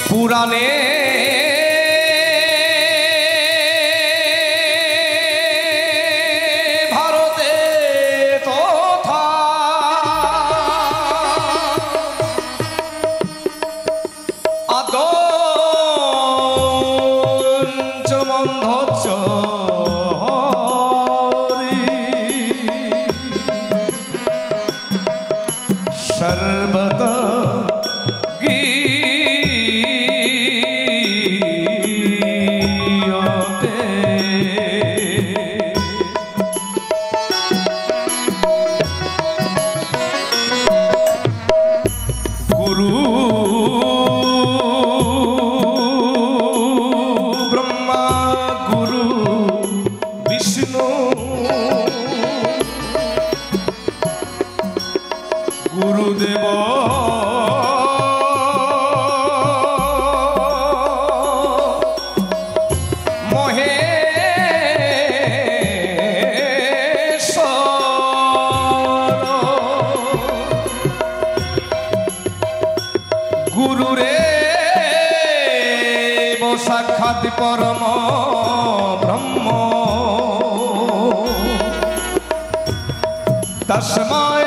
পুরাণে ভারতে তথা আদঞ্চ মন্ধচ্চ সর্বদা গুরুদেব মহেশ্বর গুরুরে সাক্ষাৎ পরম ব্রহ্ম তস্মৈ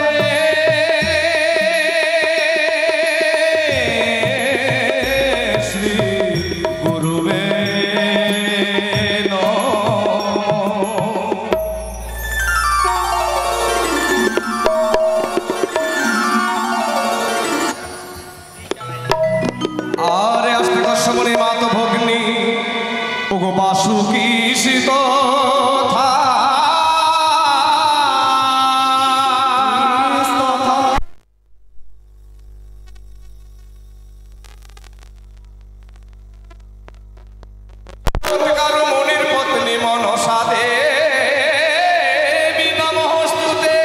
বাসুকি শীত মনের পত্নী মনসাদে বিনমস্তুতে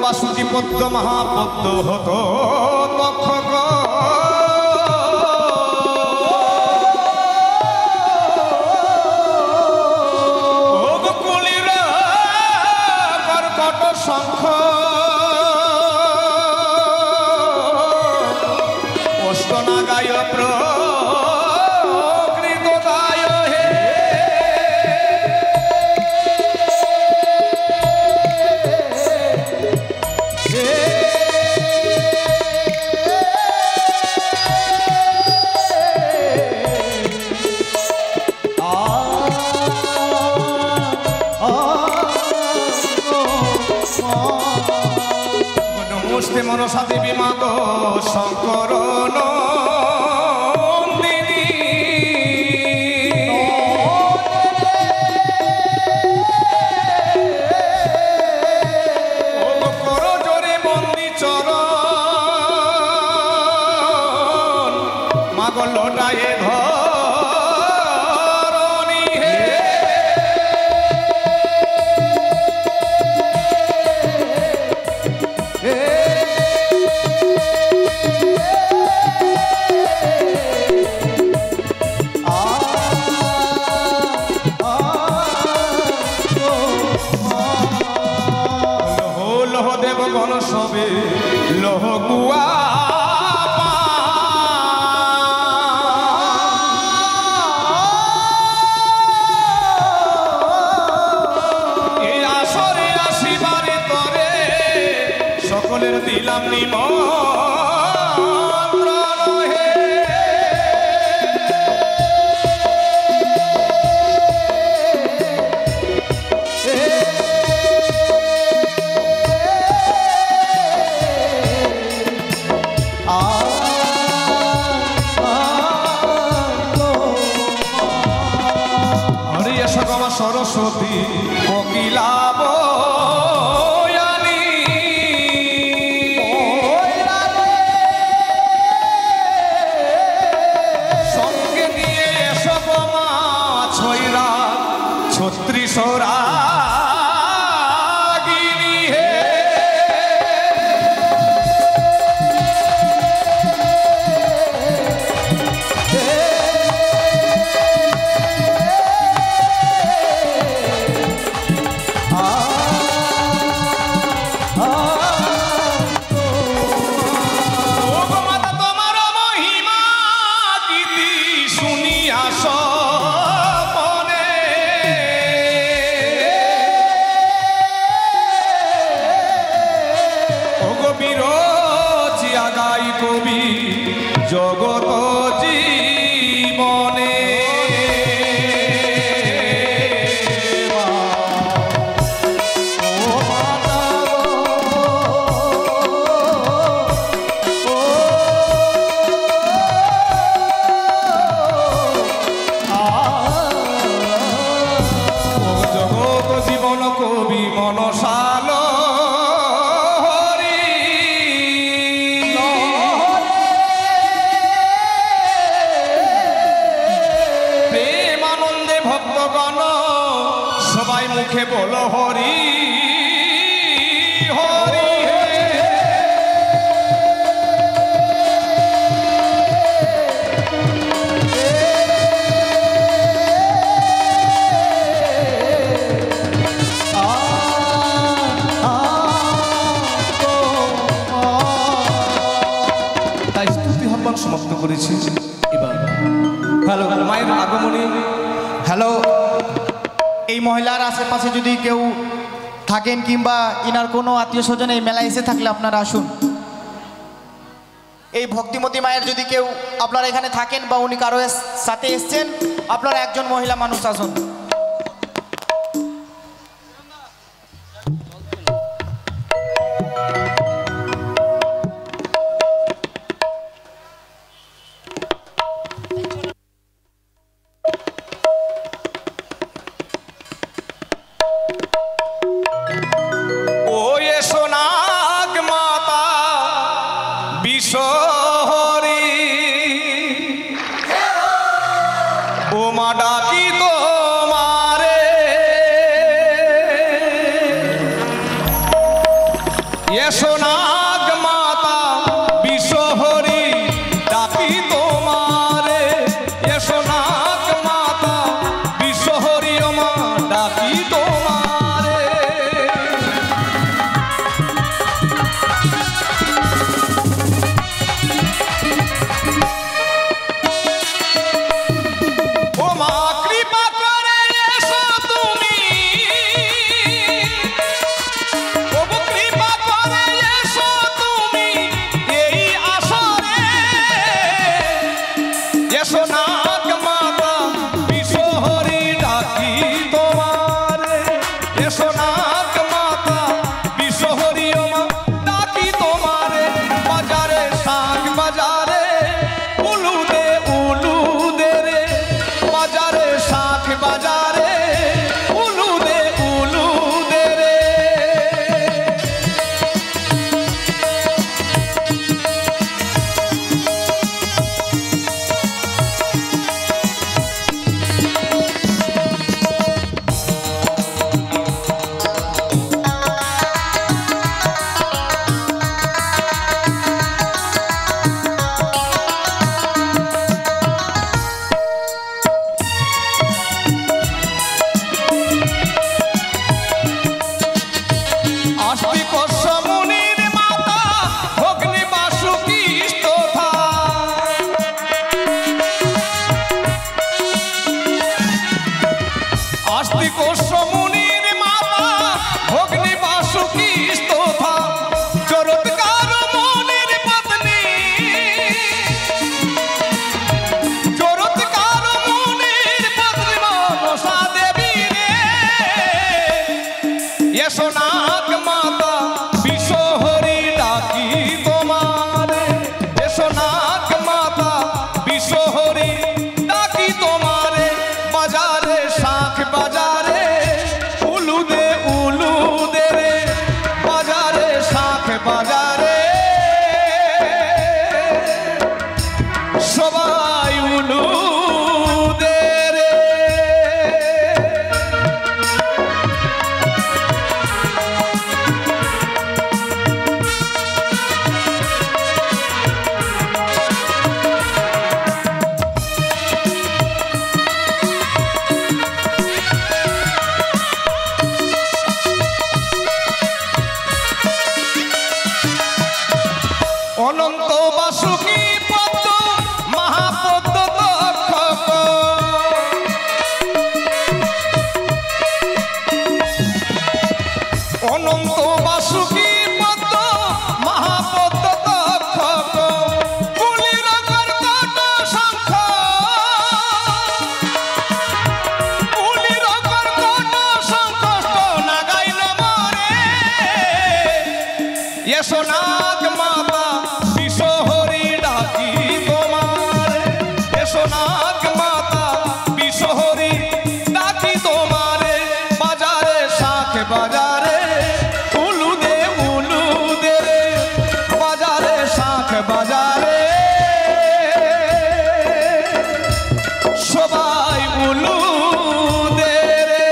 বাসুকি পদ্ম মহাপদ্ম হতো তক্ষক গোকুলীর কর্কট শঙ্খ অষ্টনাগায় প্রকৃত গায় হে নমস্তে মনসা দেবী মাত শঙ্কর নন্দিনী কর জোরে বন্দি চরণ মাগ লটায়ে ধরণী হে দেবগণ সবে লহ গুয়া এই আসরে আসিবারে তরে সকলের দিলাম নিমন্ত্রণ হে সরস্বতী কোকিলা বয়ানি সঙ্গে নিয়ে এসব মা ছয়রা ছত্রিশরা কবি জগত জীবনে জগত জীবন কবি মনসাল সবাই মুখে বলো হরি হরি তাই স্তুতি আহ্বান সমাপ্ত করেছি। এবার হ্যালো মায়ের আগমনী। হ্যালো, এই মহিলার আশেপাশে যদি কেউ থাকেন কিংবা ইনার কোনো আত্মীয় স্বজন এই মেলায় এসে থাকলে আপনারা আসুন। এই ভক্তিমতী মায়ের যদি কেউ আপনারা এখানে থাকেন বা উনি কারো সাথে এসছেন, আপনারা একজন মহিলা মানুষ আসুন। ডাকি তোমারে এসো নাগ মাতা বিশ্বহরি ডাকি তোমারে এসো নাগ মাতা বিশ্বহরি মা ডাকি তোমারে সোনাক মাতা বিশ্বহরি ডাকি তোমারে সোনাক মাতা বিশ্বহরি ডাকি তোমারে বাজারে শাখ বাজারে উলুদে রে বাজারে শাখ বাজারে সবাই উলুদে রে এসো নাগ মাতা বিশ্বহরি ডাকি তোমার, এসো নাগ মাতা বিশ্বহরি ডাকি তোমার, বাজারে শাখ বাজারে উলু দে রে, বাজারে শাখ বাজারে সবাই উলু দে রে।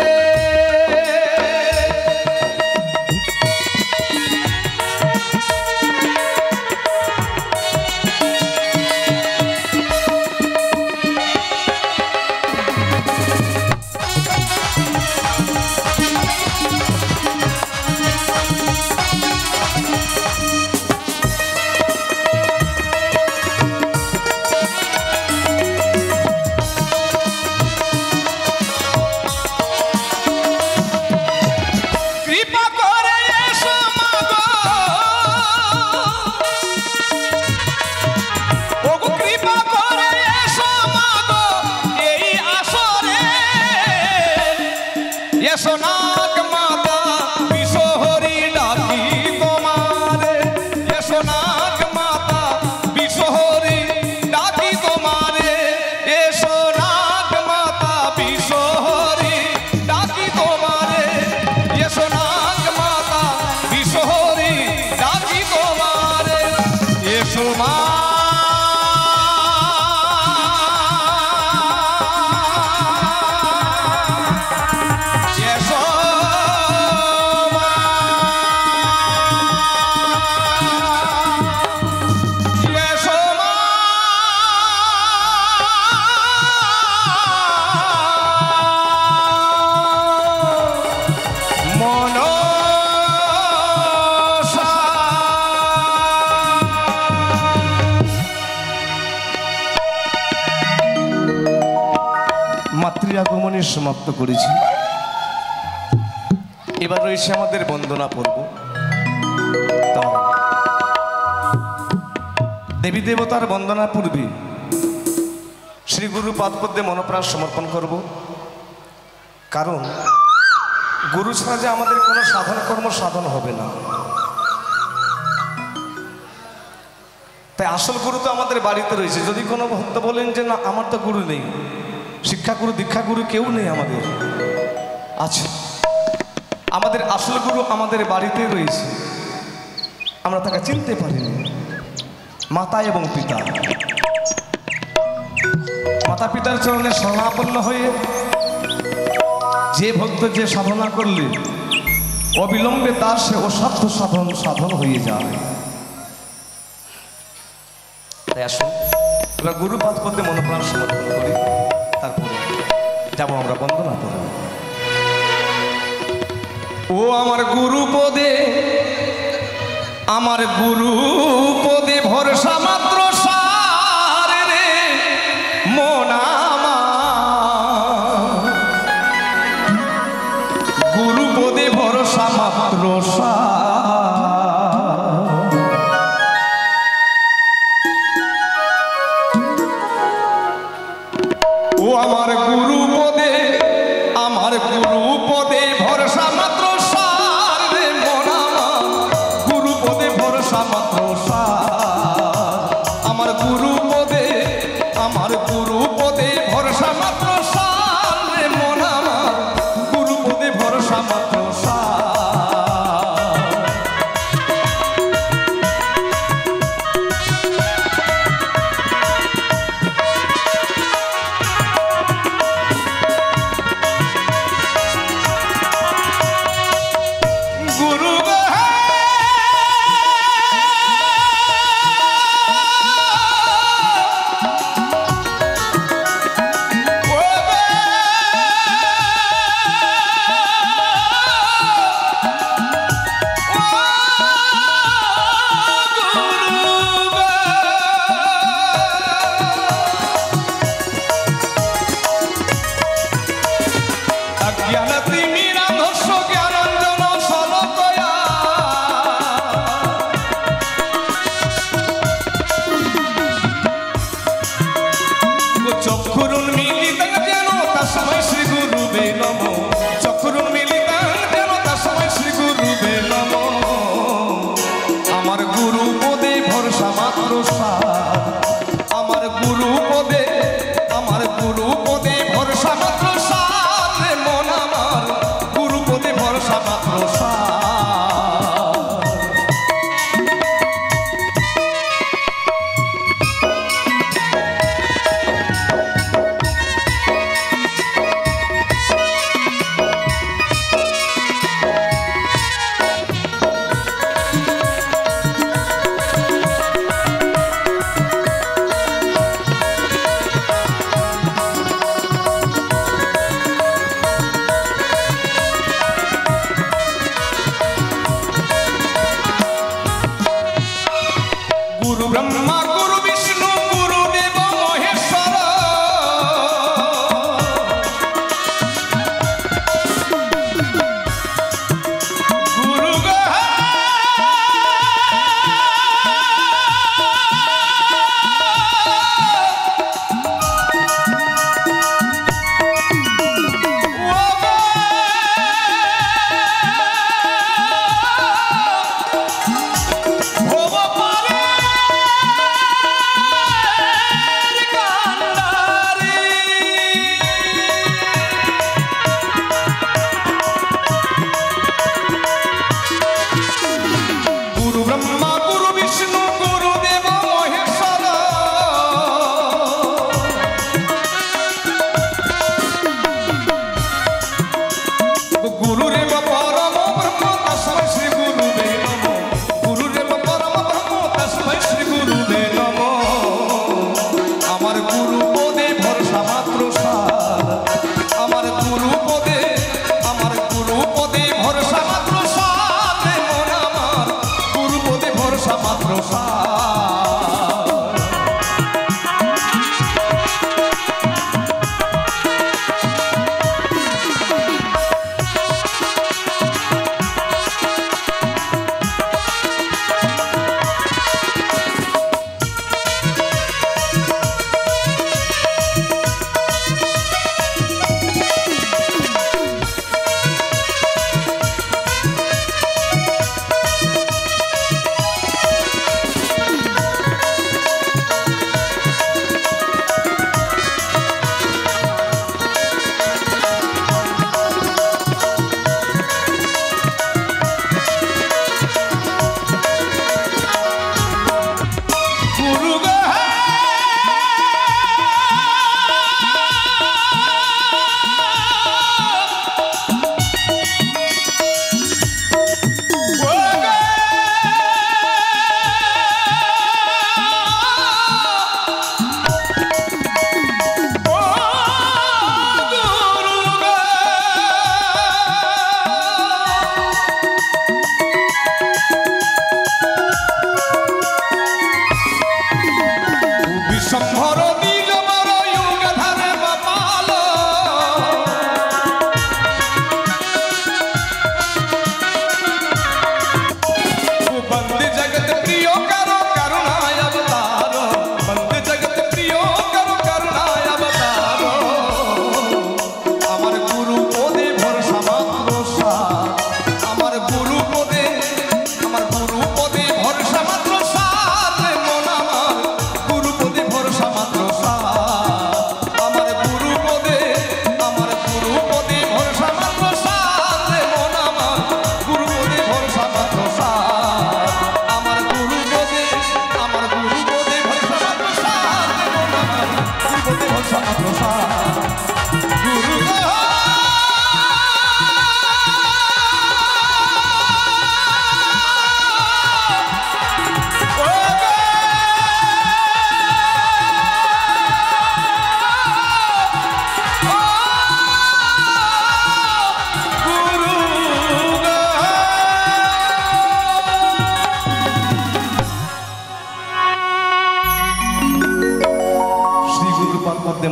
কৃপা করে এসো মাগো, ওগো কৃপা করে এসো মাগো এই আসরে, এসো নাগ মাতা বিশ্বহরি ডাকি তোমার, এসো নাগ মাতা বিশ্বহরি ডাকি তোমার, এসো নাগ মাতা বিশ্বহরি ডাকি তোমার, এসো নাগ মাতা বিশ্বহরি ডাকি তোমার, এসো মা এসো মা, এসো মা, মনসা। মাতৃ আগমনে সমাপ্ত করেছি, এবার রয়েছে আমাদের বন্দনা পর্ব। দেবী দেবতার বন্দনা পূর্বে শ্রী গুরু পাদপদ্মে মনপ্রাণ সমর্পণ করব, কারণ গুরু ছাড়া যে আমাদের কোনো সাধন কর্ম সাধন হবে না। তাই আসল গুরু তো আমাদের বাড়িতে রয়েছে। যদি কোনো ভক্ত বলেন যে না আমার তো গুরু নেই, শিক্ষাগুরু দীক্ষাগুরু কেউ নেই আমাদের, আছে। আমাদের আসল গুরু আমাদের বাড়িতে রয়েছে, আমরা তাকে চিনতে পারিনি। মাতা এবং পিতা, মাতা পিতার চরণে শরণাপন্ন হয়ে যে ভক্ত যে সাধনা করলে অবিলম্বে তার সে অসাধ্য সাধন হয়ে যায়। তাই আসুন আমরা গুরু পাদপদ্মে মনোপ্রাণ সমর্পণ করি, তারপরে যাব আমরা বন্দনা করব। ও আমার গুরু পদে, আমার গুরু পদে ভরসা মাত্র সার রে মন আমার, গুরু পদে ভরসা মাত্র সার, ও আমার গুরু পদে, আমার গুরু পদে ভরসা মাত্র সার রে মন আমার, গুরু পদে ভরসা মাত্র সার, আমার গুরু পদে, আমার গুরু পদে ভরসা মাত্র সার রে মন আমার, গুরু পদে ভরসা মাত্র সার। গুরু গো হে মাত্র সার। গুরু ব্রহ্মা গুরু বিষ্ণু গুরু দেব মহেশ্বর, গুরু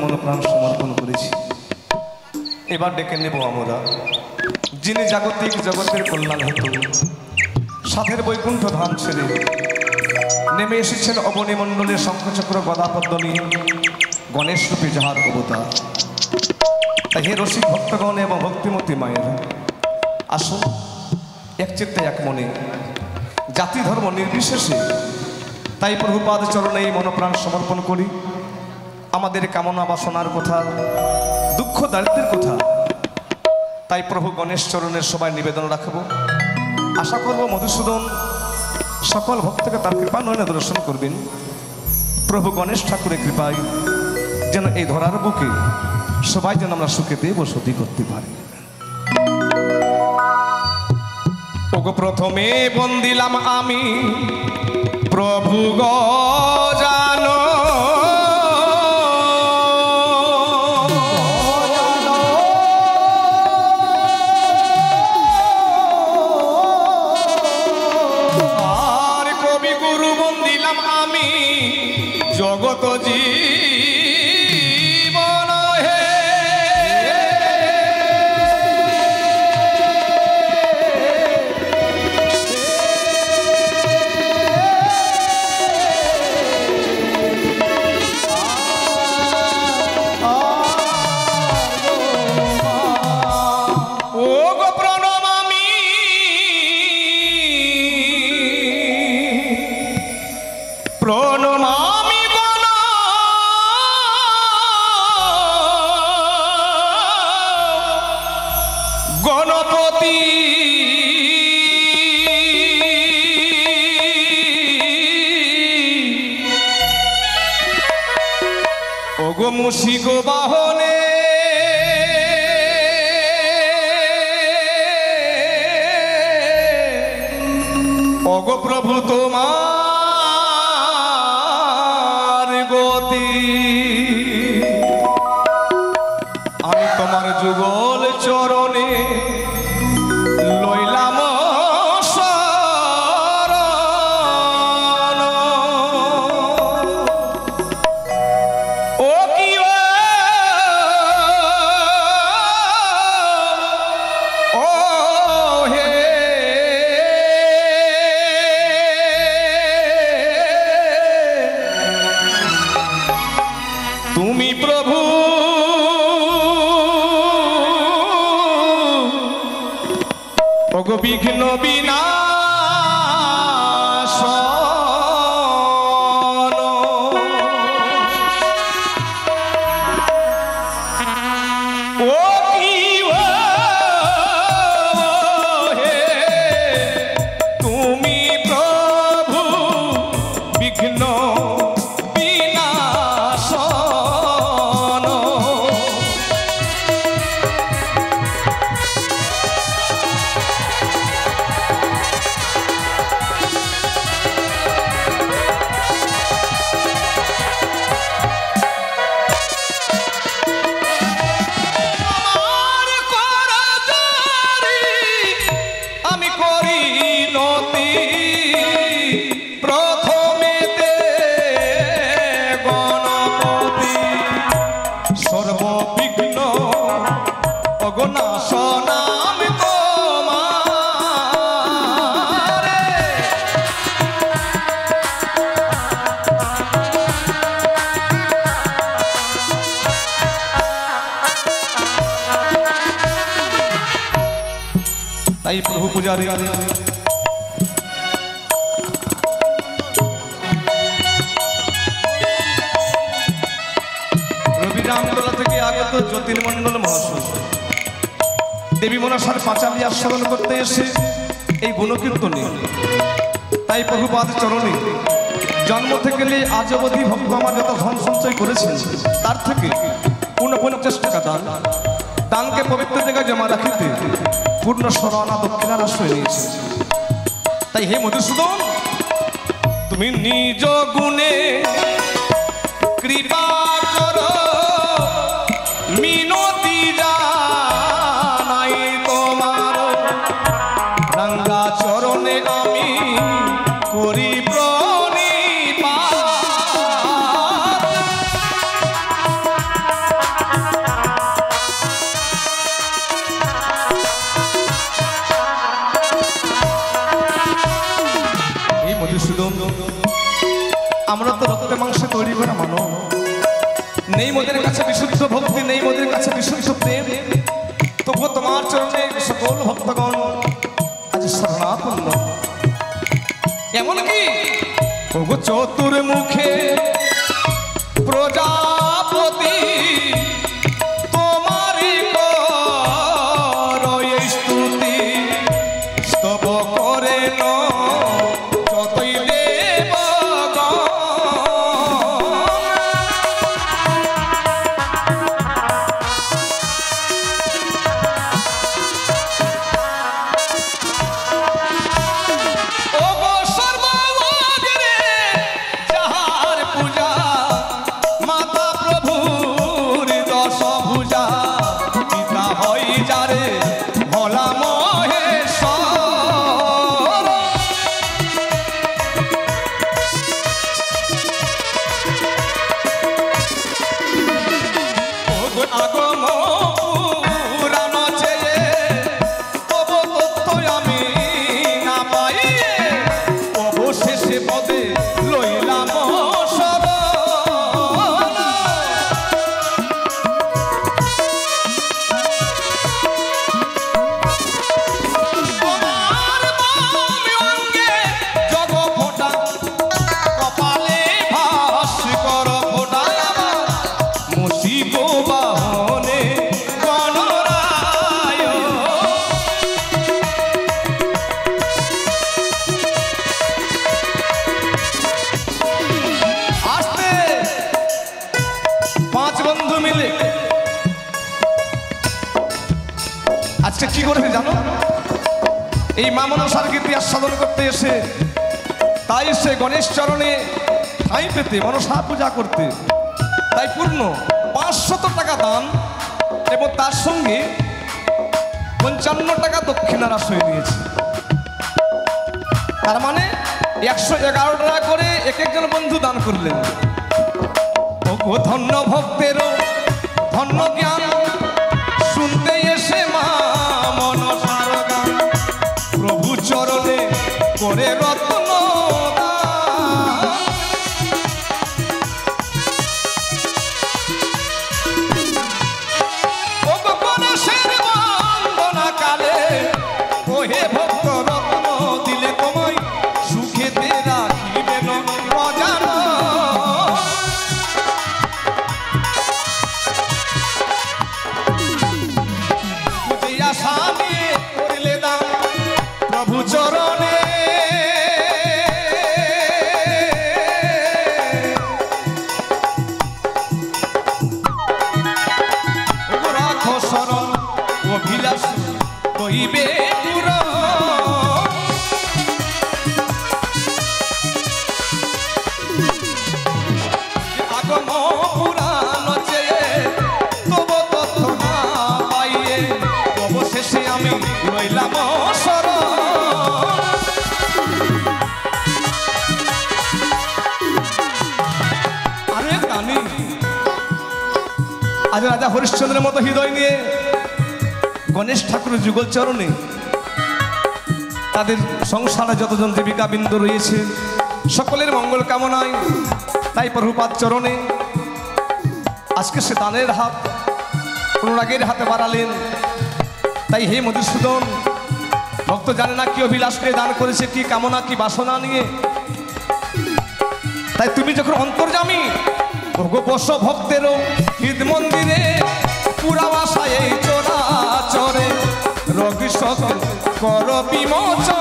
মনোপ্রাণ সমর্পণ করেছি। এবার ডেকে নেব আমরা যিনি জাগতিক জগতের কল্যাণ হেতু সাধের বৈকুণ্ঠ ধাম ছেড়ে নেমে এসেছেন অবনী মণ্ডলের শঙ্খচক্র গদাপদ্ম নিয়ে গণেশ রূপে যাহার অবতার। তাই হে রসিক ভক্তগণ এবং ভক্তিমতী মায়ের আসুন এক চিত্তে এক মনে জাতি ধর্ম নির্বিশেষে তাই প্রভুপাদ চরণে এই মনোপ্রাণ সমর্পণ করি। আমাদের কামনা বাসনার কথা, দুঃখ দারিদ্রের কথা তাই প্রভু গণেশ চরণের সবাই নিবেদন রাখবো। আশা করব মধুসূদন সকল ভক্তকে তার কৃপা নয়নে দর্শন করবেন। প্রভু গণেশ ঠাকুরের কৃপায় যেন এই ধরার বুকে সবাই যেন আমরা সুখেতে বসতি করতে পারি। ওগো প্রথমে বন্দিলাম আমি প্রভু গজানো, আর কবি গুরু বন্দিলাম আমি জগত জীবন হে। প্রণমামি গণ গণপতি ওগো মুশিক বাহনে ওগো প্রভু তোমার গতি, আমি তোমার যুগল চরণে লইলাম শরণ। ও কি ও হে তুমি প্রভু ওগো বিঘ্ন বিনাশন। ও কি হে তুমি প্রভু বিঘ্ন বিনাশন। আমি করি নতি প্রথমেতে গণপতি সর্ববিঘ্ন অগনাশন আমি তোমার। তাই প্রভু পূজারী রবিরামতলা থেকে আগত জ্যোতির্মণ্ডল মহাশয় দেবী মনসার পাঁচালী আস্বাদন করতে এসে এই গুণকীর্তনে, তাই প্রভুপাদ চরণে জন্ম থেকে নিয়ে আজ অবধি ভক্ত আমার যত ধন সঞ্চয় করেছেন তার থেকে 49 টাকা দান, দানকে পবিত্র জায়গায় জমা রাখিতে পূর্ণ সরনা দক্ষিণার আশ্রয় নিয়েছে। তাই হে মধুসূদন, তুমি নিজ গুণে কৃপা করো, মিনতি জানাই তোমার রাঙ্গা চরণে আমি করি প্রণিপাত। এই মধুসূদন, আমরা তো রক্তে মাংসে তৈরি করা মানব, নেই মোদের কাছে বিশুদ্ধ ভক্তি, নেই মোদের কাছে বিশুদ্ধ প্রেম, তবুও তোমার চরণে সকল ভক্তগণ আজ শরণাপন্ন। এমনকি ওগো চতুর্মুখে প্রজাপতি তোমারই কর কি করেছে জানো? এই মা মনসার গীতি আস্বাদন করতে এসে তাই সে গণেশ চরণে ঠাঁই পেতে মনসা পূজা করতে তাই পূর্ণ 500 টাকা দান এবং তার সঙ্গে 55 টাকা দক্ষিণার আশ্রয় দিয়েছে। তার মানে 111 টাকা করে এক একজন বন্ধু দান করলেন। ও ধন্য ভক্তেরও ধন্য জ্ঞান, শুনতে এসে মা মনসার গান, প্রভু চরণে করে রত্ন চরণে রাখো শরণ অভিলাষ কইবে আগম পুরাণ চেয়ে তব তথ্য না পাইয়ে অবশেষে আমি রইলাম শরণ। আজ রাজা হরিশ্চন্দ্রের মতো হৃদয় নিয়ে গণেশ ঠাকুরের যুগল চরণে তাদের সংসারে যতজন জীবিকা বিন্দু রয়েছে সকলের মঙ্গল কামনায় তাই প্রভুপাদ চরণে আজকে সে দানের হাত অনুরাগের হাতে বাড়ালেন। তাই হে মধুসূদন, ভক্ত জানে না কি অভিলাষ করে দান করেছে, কি কামনা কি বাসনা নিয়ে। তাই তুমি যখন অন্তর্যামী বস ভক্তেরও হৃদ মন্দিরে পুরা বাসায় এই চরাচরে রোগী সকল কর বিমোচন।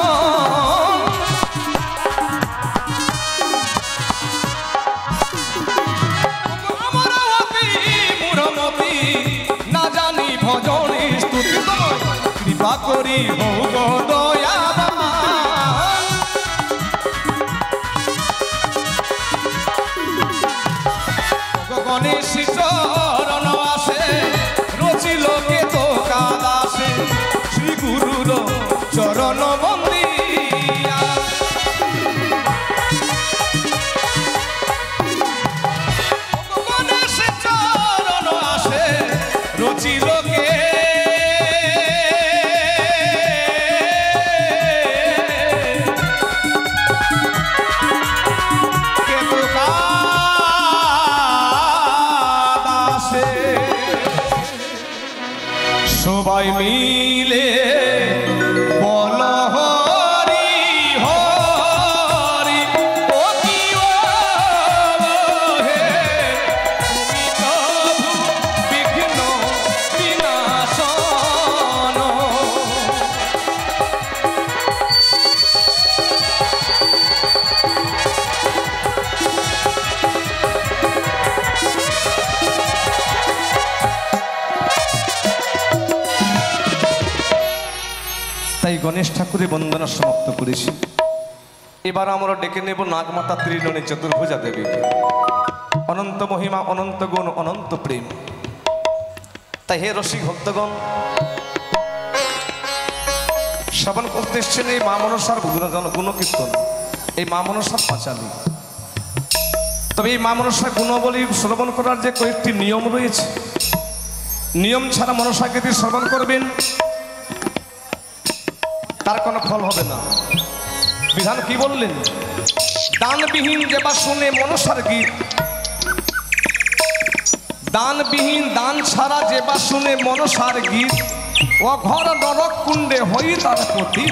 মূঢ়মতি না জানি ভজনে স্তুতি কৃপা করি হৌ গো দয়াবান। গণেশ চরণ আসে রচিল কে তো কাদাসে শ্রী গুরুর চরণ বন্দিয়া। গণেশ চরণ আসে রচিল কে সবাই মিলে বল হরি হরি ও কি হে তুমি প্রভু বিঘ্ন বিনাশন। তাই গণেশ ঠাকুরের বন্দনা সমাপ্ত করেছি। এবার আমরা ডেকে নেব নাগমাতা ত্রিনয়নী চতুর্ভুজা দেবীকে। অনন্ত মহিমা, অনন্ত গুণ, অনন্ত প্রেম। তাই হে রসিক ভক্তগণ, শ্রবণ করতে এসছেন এই মা মনসার গুণকীর্তন, এই মা মনসার পাঁচালী। তবে এই মা মনসার গুণাবলী শ্রবণ করার যে কয়েকটি নিয়ম রয়েছে, নিয়ম ছাড়া মনসা গীতি শ্রবণ করবেন তার কোনো ফল হবে না। বিধান কি বললেন? দানবিহীন যেবা শুনে মনসার গীত, দানবিহীন দান ছাড়া যেবা শুনে মনসার গীত, ও ঘর নরক কুণ্ডে হই তার প্রতি।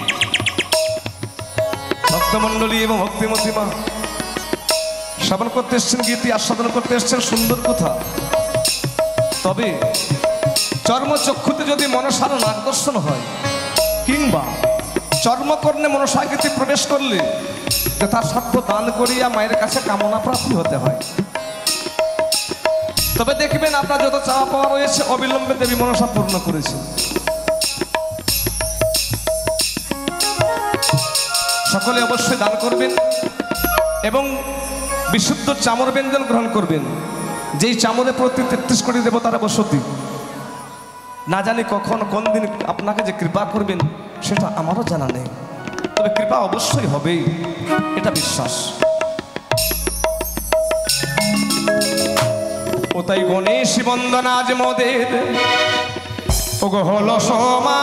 ভক্তমণ্ডলী এবং ভক্তিমতী মা শ্রবণ করতে এসছেন, গীতি আস্বাদন করতে এসছেন, সুন্দর কথা। তবে চর্মচক্ষুতে যদি মনসার নাগ দর্শন হয় কিংবা চর্মকর্ণে মনসাকৃতি প্রবেশ করলে যথাসাধ্য দান করিয়া মায়ের কাছে কামনা প্রাপ্তি হতে হয়। তবে দেখবেন আপনার যত চাওয়া পাওয়া রয়েছে অবিলম্বে দেবী মনসা পূর্ণ করেছে। সকলে অবশ্যই দান করবেন এবং বিশুদ্ধ চামর ব্যঞ্জন গ্রহণ করবেন। যেই চামরে প্রতি 33 কোটি দেবতারা বসতি, না জানি কখন কোন দিন আপনাকে যে কৃপা করবেন সেটা আমারও জানা নেই, তবে কৃপা অবশ্যই হবেই, এটা বিশ্বাস। ও তাই গণেশ বন্দনা আজ মোদের ওগো হলো সমা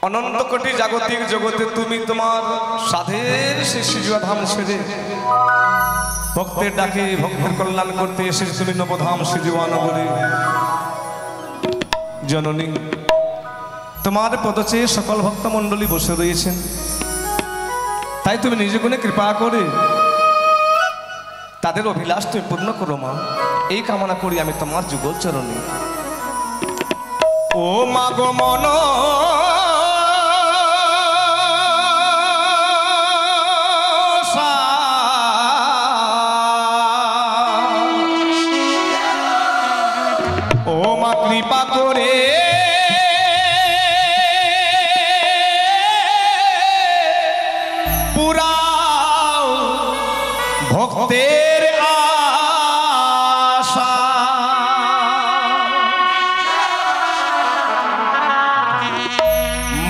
অনন্ত কোটি জাগতিক জগতে তুমি তোমার সাধের সে সিজুয়াধাম সেজে ভক্তের ডাকে ভক্তের কল্যাণ করতে এসেছে তুমি নবধাম সিজুয়া নগরে। জননী, তোমার পদচে সকল ভক্ত মণ্ডলী বসে রয়েছেন, তাই তুমি নিজ গুণে কৃপা করে তাদের অভিলাষ তুমি পূর্ণ করো মা, এই কামনা করি আমি তোমার যুগল চরণে। ও মা গো মন কৃপা করে পুরাও ভক্তের আশা।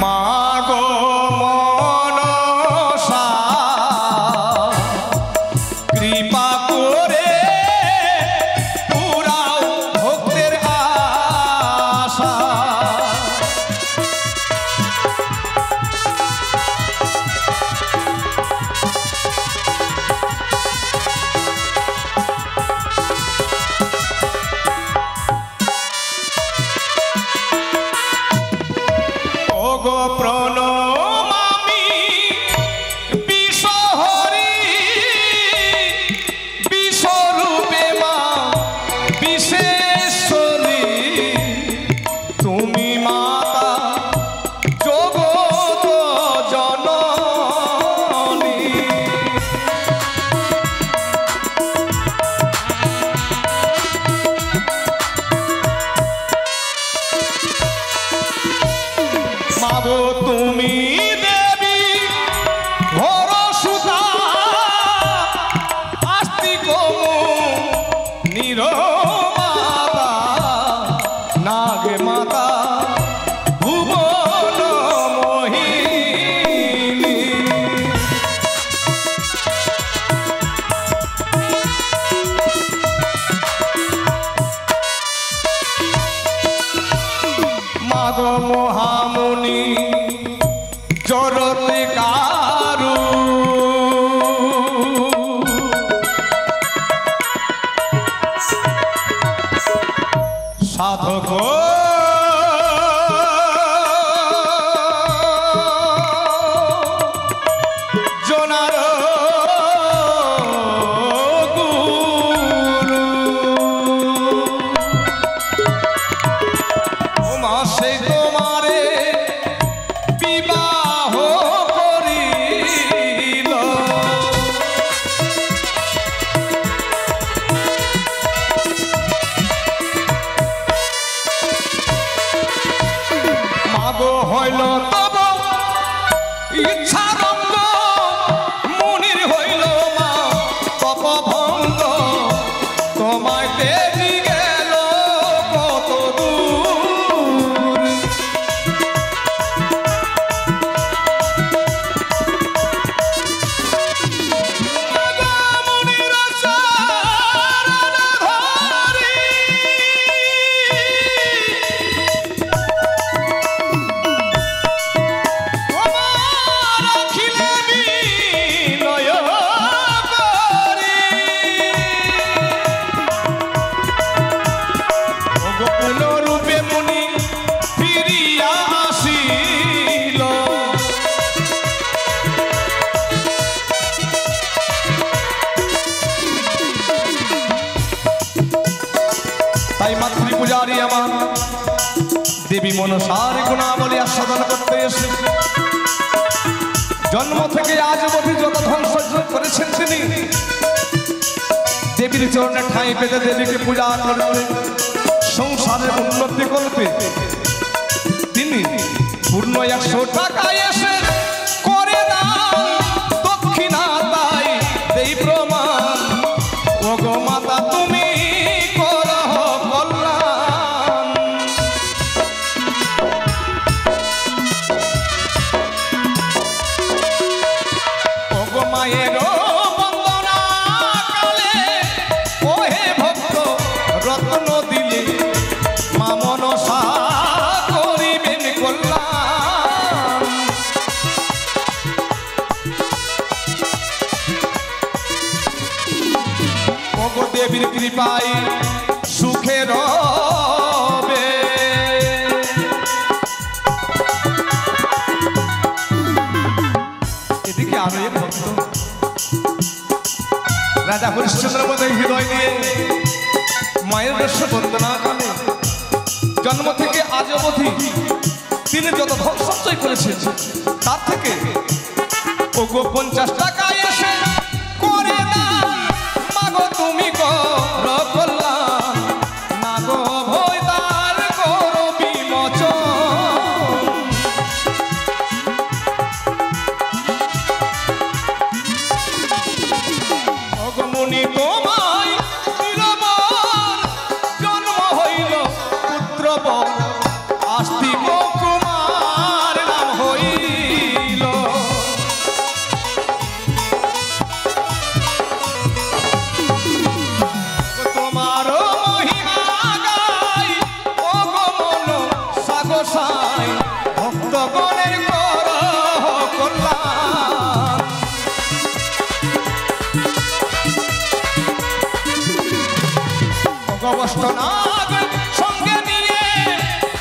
মা গো মনসা কৃপা করে তুমি দেবী ভরসুতা আস্তিক নিরমাতা নাগে মাতা ভুবন মোহিনী। মাগো মহামুনি জরতে কারু সাধক জনার গুরু ও মা সেই তোমারে বিবাহ করিল। মাগো হইল তব ইচ্ছারঙ্গ মুনির হইল মা তপভঙ্গ, তোমায় তেজি গেল কত দূর। Oh আমার দেবী মনসার গুণাবলী আস্বাদন করতে এসে জন্ম থেকে আজ অবধি যত ধন সহ্য করেছেন তিনি দেবীর চরণে ঠাঁই পেতে দেবীকে পূজা করতে সংসারের উন্নতি করতে তিনি পূর্ণ 100 টাকা এসে করে দান দক্ষিণা তাই দেই প্রমাণ ও গো মাতা তুমি করো কল্যাণ ও গো মায়ের বন্দনা কালে ও হে ভক্ত রত্ন দিলে মা মনসা করিবেন কল্যাণ ও গো দেবীর কৃপায় সুখে রবে এদিকে আরো এক ভক্ত রাজা হরিশ্চন্দ্র মধ্যে হৃদয় নিয়ে মায়ের দর্শ বন্দনা কালে জন্ম থেকে আজ অবধি তিনি যত ধন সঞ্চয় করেছেন তার থেকে ওগো 50 টাকা এসে করে দান মাগো তুমি করো কল্যাণ মাগো ভয় তার করো বিমোচন ওগো মুনি তোমায় নিরবর জন্ম হইল পুত্রবর আস্তিক কুমার নাম হইল তোমার মহিমা গাই ও গো মন সাগসাই ভক্তগণের কর কল্যাণ ভগবষ্ট নাগ সঙ্গে নিয়ে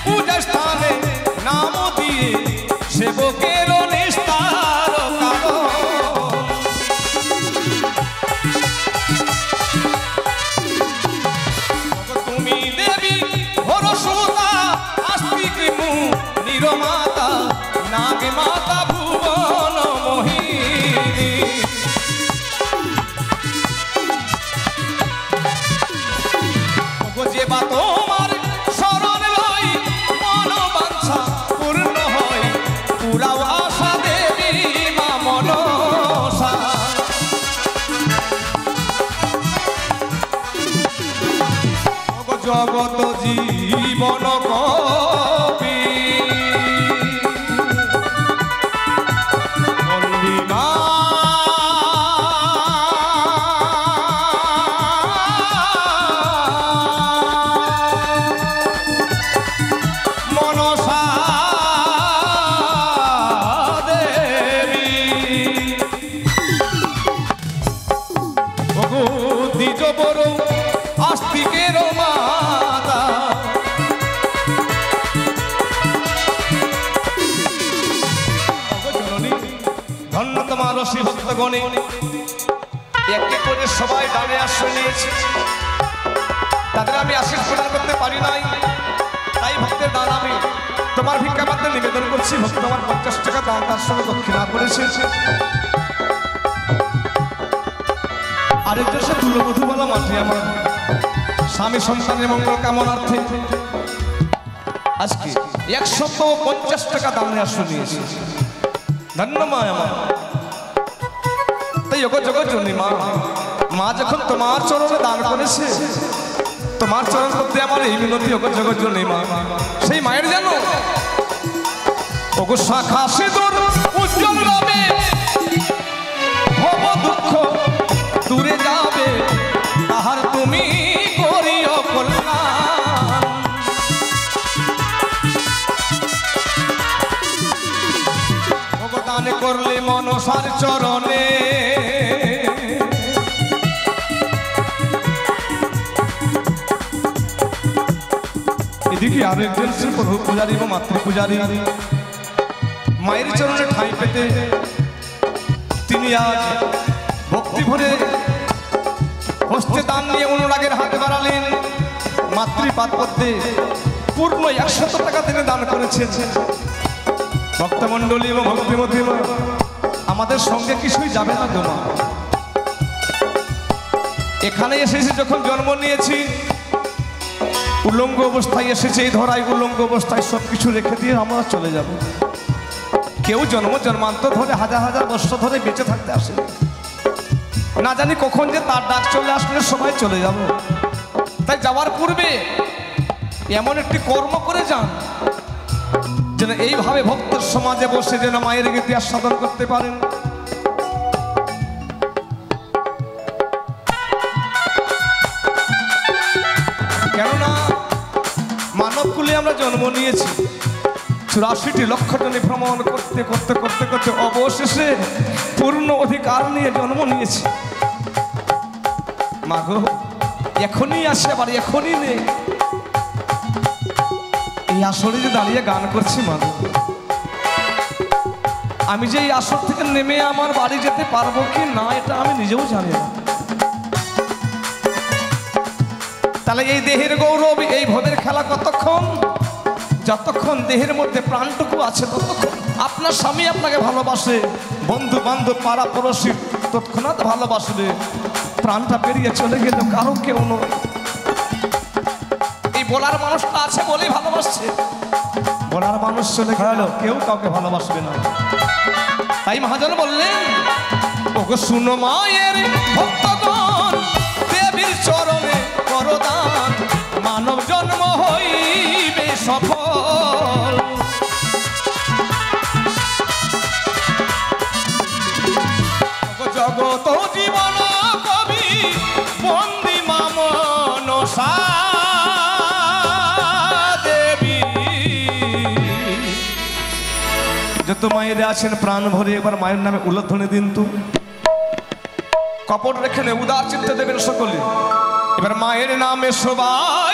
পূজা স্থানে নাম দিয়ে সেবকের নিস্তার কারণ তুমি দেবী হরসুতা আস্তিক নিরমাতা নাগ মাতা ভুবন মোহিনী যে বা তোমার শরণ লই মন বাঞ্ছা পূর্ণ হয় পুরাও আশা দেবী মা মনসা জগত জীবন কবি মল্লিকা মনসা দেবী ওগো দ্বিজ বড় আস্তিকের মাতা ওগো জননী ধন্য তোমার রসি ভক্তগণে একে করে সবাই ডানে আশ্রয় নিয়েছে তাদের আমি আশীষ প্রদান করতে পারি নাই তাই ভক্তের দান আমি তোমার ভিক্ষা পাত্রে নিবেদন করছি ভক্ত আমার 50 টাকা দান তার সঙ্গে দক্ষিণা করেছে আরেকজন সে তুলবধূ বলা মাঠে আমার স্বামী সন্তানের মঙ্গল কামনার্থে আজকে 150 টাকা দানে আশ্রয় নিয়েছে ধন্য মা আমার তাই ওগো জগৎ জননী মা মা যখন তোমার চরণে দান করেছে তোমার চরণ করতে আমার এই মিনতি ওগো জগৎ জননী মা সেই মায়ের জানো ওগো শাখা সিঁদুর উজ্জ্বল রবে ভব দুঃখ দূরে যাবে তাহার তুমি করিও কল্যাণ ওগো দান করলে মনসার চরণে এদিকে আরেকজন শ্রী প্রভু পূজারী এবং মাতৃ পূজারী মায়ের চরণে ঠাঁই পেতে তিনি আজ ভক্তি ভরে হস্তে দান নিয়ে অনুরাগের হাতে বাড়ালেন মাতৃপাদ পদ্মে পূর্ণ 100 টাকা তিনি দান করেছেন। ভক্তমণ্ডলী এবং ভক্তিমতী মা, আমাদের সঙ্গে কিছুই যাবে না গো মা। এখানে এসেছি যখন জন্ম নিয়েছি, উলঙ্গ অবস্থায় এসেছে, এই ধরায় উলঙ্গ অবস্থায় সব কিছু রেখে দিয়ে আমরা চলে যাব। কেউ জন্মান্তর ধরে হাজার হাজার বছর ধরে বেঁচে থাকতে আসে, না জানি কখন যে তার ডাক চলে আসলে সবাই চলে যাব। তাই যাওয়ার পূর্বে এমন একটি কর্ম করে যান যেন এইভাবে ভক্তের সমাজে বসে যেন মায়ের ইতিহাস সাধন করতে পারেন। কেননা মানবকুলে আমরা জন্ম নিয়েছি, 84 লক্ষ জনে ভ্রমণ করতে করতে করতে করতে অবশেষে পূর্ণ অধিকার নিয়ে জন্ম নিয়েছি। মাগো এখনই আসে, আবার এখনই নেই। এই আসরে যে দাঁড়িয়ে গান করছি মাগো, আমি যে এই আসর থেকে নেমে আমার বাড়ি যেতে পারবো কি না এটা আমি নিজেও জানি না। তাহলে এই দেহের গৌরব, এই ভোদের খেলা কতক্ষণ? যতক্ষণ দেহের মধ্যে প্রাণটুকু আছে ততক্ষণ। আপনার স্বামী আপনাকে ভালোবাসে, বন্ধু বান্ধব পাড়া পড়োশি তৎক্ষণাৎ ভালোবাসবে। প্রাণটা পেরিয়ে চলে গেল কারো কেউ নয়। এই বলার মানুষটা আছে বলেই ভালোবাসছে, বলার মানুষ চলে গেল কেউ কাউকে ভালোবাসবে না। তাই মহাজন বললেন, ওগো শুনো মায়ের ভক্তগণ, দেবীর চরণে করদান, মানব জন্ম হইবে সফল। জগত জীবন কবি বন্দি মা মনসা দেবী। যত মায়েরা আছেন প্রাণ ভরে এবার মায়ের নামে উল্লেখধ্বনি দিন তো। কপট রেখে উদার চিত্তে দেবেন সকলে। এবার মায়ের নামে সবাই